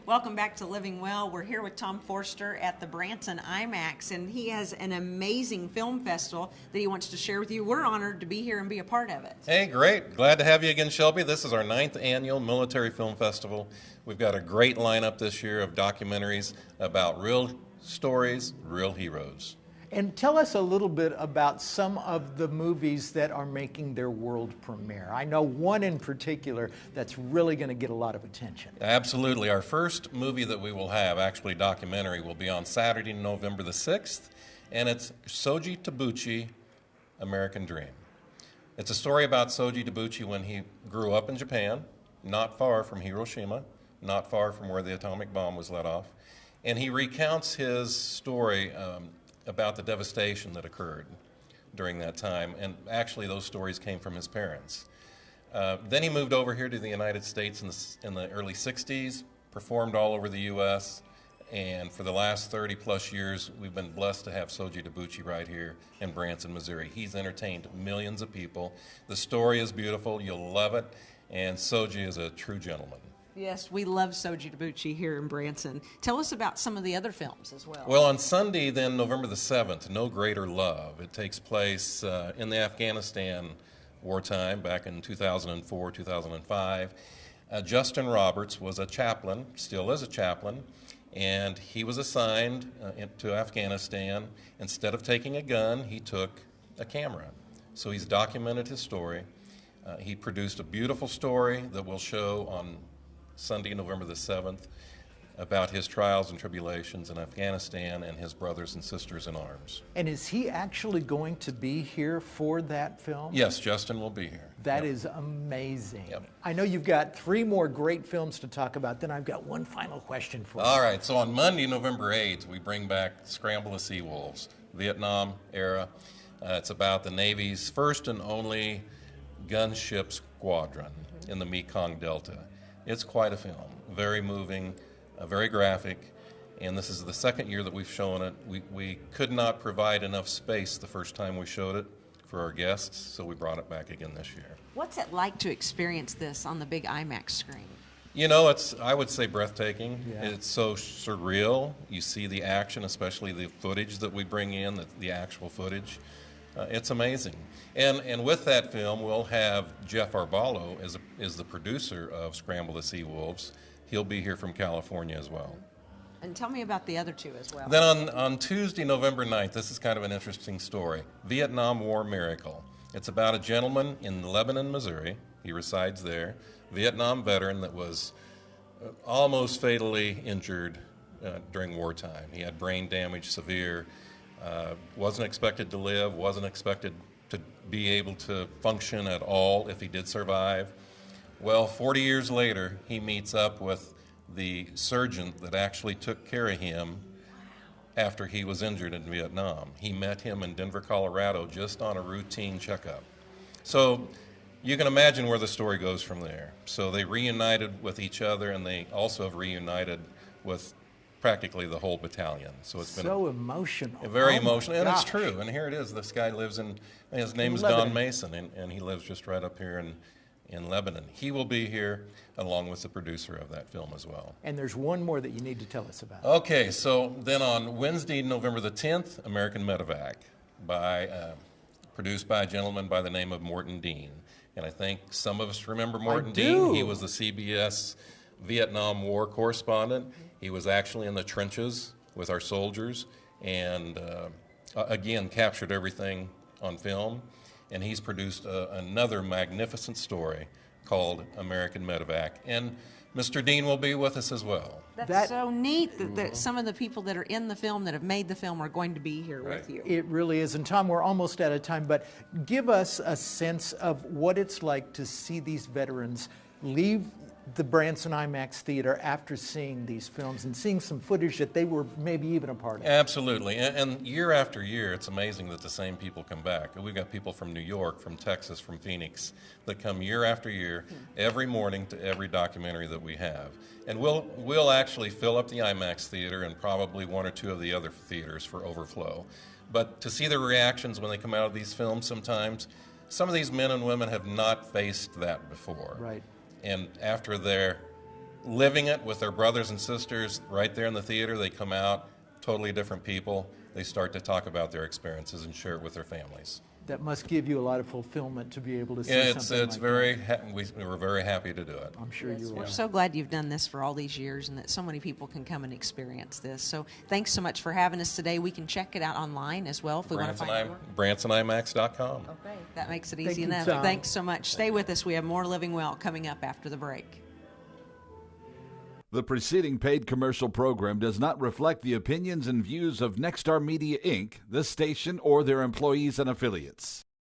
Welcome back to Living Well. We're here with Tom Forster at the Branson Imax, and he has an amazing film festival that he wants to share with you. We're honored to be here and be a part of it. Hey, great. Glad to have you again, Shelby. This is our 9th annual Military Film Festival. We've got a great lineup this year of documentaries about real stories, real heroes. And tell us a little bit about some of the movies that are making their world premiere. I know one in particular that's really going to get a lot of attention. Absolutely. Our first movie that we will have, actually documentary, will be on Saturday, November the 6th, and it's Shoji Tabuchi, American Dream. It's a story about Shoji Tabuchi when he grew up in Japan, not far from Hiroshima, not far from where the atomic bomb was let off, and he recounts his story about the devastation that occurred during that time, and actually those stories came from his parents. Then he moved over here to the United States in the early 60s, performed all over the U.S., and for the last 30-plus years, we've been blessed to have Shoji Tabuchi right here in Branson, Missouri. He's entertained millions of people. The story is beautiful. You'll love it, and Shoji is a true gentleman. Yes, we love Shoji Tabuchi here in Branson. Tell us about some of the other films as well. Well, on Sunday, then, November the 7th, No Greater Love. It takes place in the Afghanistan wartime back in 2004, 2005. Justin Roberts was a chaplain, still is a chaplain, and he was assigned to Afghanistan. Instead of taking a gun, he took a camera. So he's documented his story. He produced a beautiful story that we'll show on Sunday, November the 7th, about his trials and tribulations in Afghanistan and his brothers and sisters in arms. And is he actually going to be here for that film? Yes, Justin will be here. That is amazing. Yep. I know you've got 3 more great films to talk about. Then I've got one final question for you. All right, so on Monday, November 8th, we bring back Scramble the Sea Wolves, Vietnam era. It's about the Navy's first and only gunship squadron in the Mekong Delta. It's quite a film, very moving, very graphic, and this is the second year that we've shown it. We could not provide enough space the first time we showed it for our guests, so we brought it back again this year. What's it like to experience this on the big IMAX screen? You know, I would say breathtaking. Yeah. It's so surreal. You see the action, especially the footage that we bring in, the actual footage. It's amazing. And with that film, we'll have Jeff Arballo is the producer of Scramble the Sea Wolves. He'll be here from California as well. And tell me about the other 2 as well. Then on Tuesday, November 9th, this is kind of an interesting story, Vietnam War Miracle. It's about a gentleman in Lebanon, Missouri. He resides there, Vietnam veteran that was almost fatally injured during wartime. He had brain damage, severe. Wasn't expected to live, wasn't expected to be able to function at all if he did survive. Well, 40 years later, he meets up with the surgeon that actually took care of him after he was injured in Vietnam. He met him in Denver, Colorado, just on a routine checkup. So you can imagine where the story goes from there. So they reunited with each other, and they also have reunited with practically the whole battalion. So it's been so emotional. Very Oh my emotional, and it's gosh. true. And here it is. This guy lives his name is Lebanon. Don Mason, and he lives just right up here in Lebanon. He will be here along with the producer of that film as well. And there's one more that you need to tell us about. Okay, so then on Wednesday, November the 10th, American Medevac, produced by a gentleman by the name of Morton Dean. And I think some of us remember Morton Dean. He was the CBS Vietnam War correspondent. He was actually in the trenches with our soldiers and, again, captured everything on film. And he's produced another magnificent story called American Medevac. And Mr. Dean will be with us as well. That's so neat that some of the people that are in the film, that have made the film, are going to be here with you. It really is. And Tom, we're almost out of time, but give us a sense of what it's like to see these veterans leave the Branson IMAX Theater after seeing these films and seeing some footage that they were maybe even a part of. Absolutely. And year after year, it's amazing that the same people come back. We've got people from New York, from Texas, from Phoenix that come year after year, every morning to every documentary that we have. And we'll actually fill up the IMAX Theater and probably 1 or 2 of the other theaters for overflow. But to see the reactions when they come out of these films sometimes, some of these men and women have not faced that before. Right. And after their living it with their brothers and sisters right there in the theater. They come out, totally different people. They start to talk about their experiences and share it with their families. That must give you a lot of fulfillment to be able to see Yeah, something it's like very. that. We were very happy to do it. I'm sure you We're are. so glad you've done this for all these years and that so many people can come and experience this. So thanks so much for having us today. We can check it out online as well if we want to find more. BransonImax.com. Okay, that makes it Thank easy you, enough. Tom. Thanks so much. Stay with us. We have more Living Well coming up after the break. The preceding paid commercial program does not reflect the opinions and views of Nexstar Media, Inc., this station, or their employees and affiliates.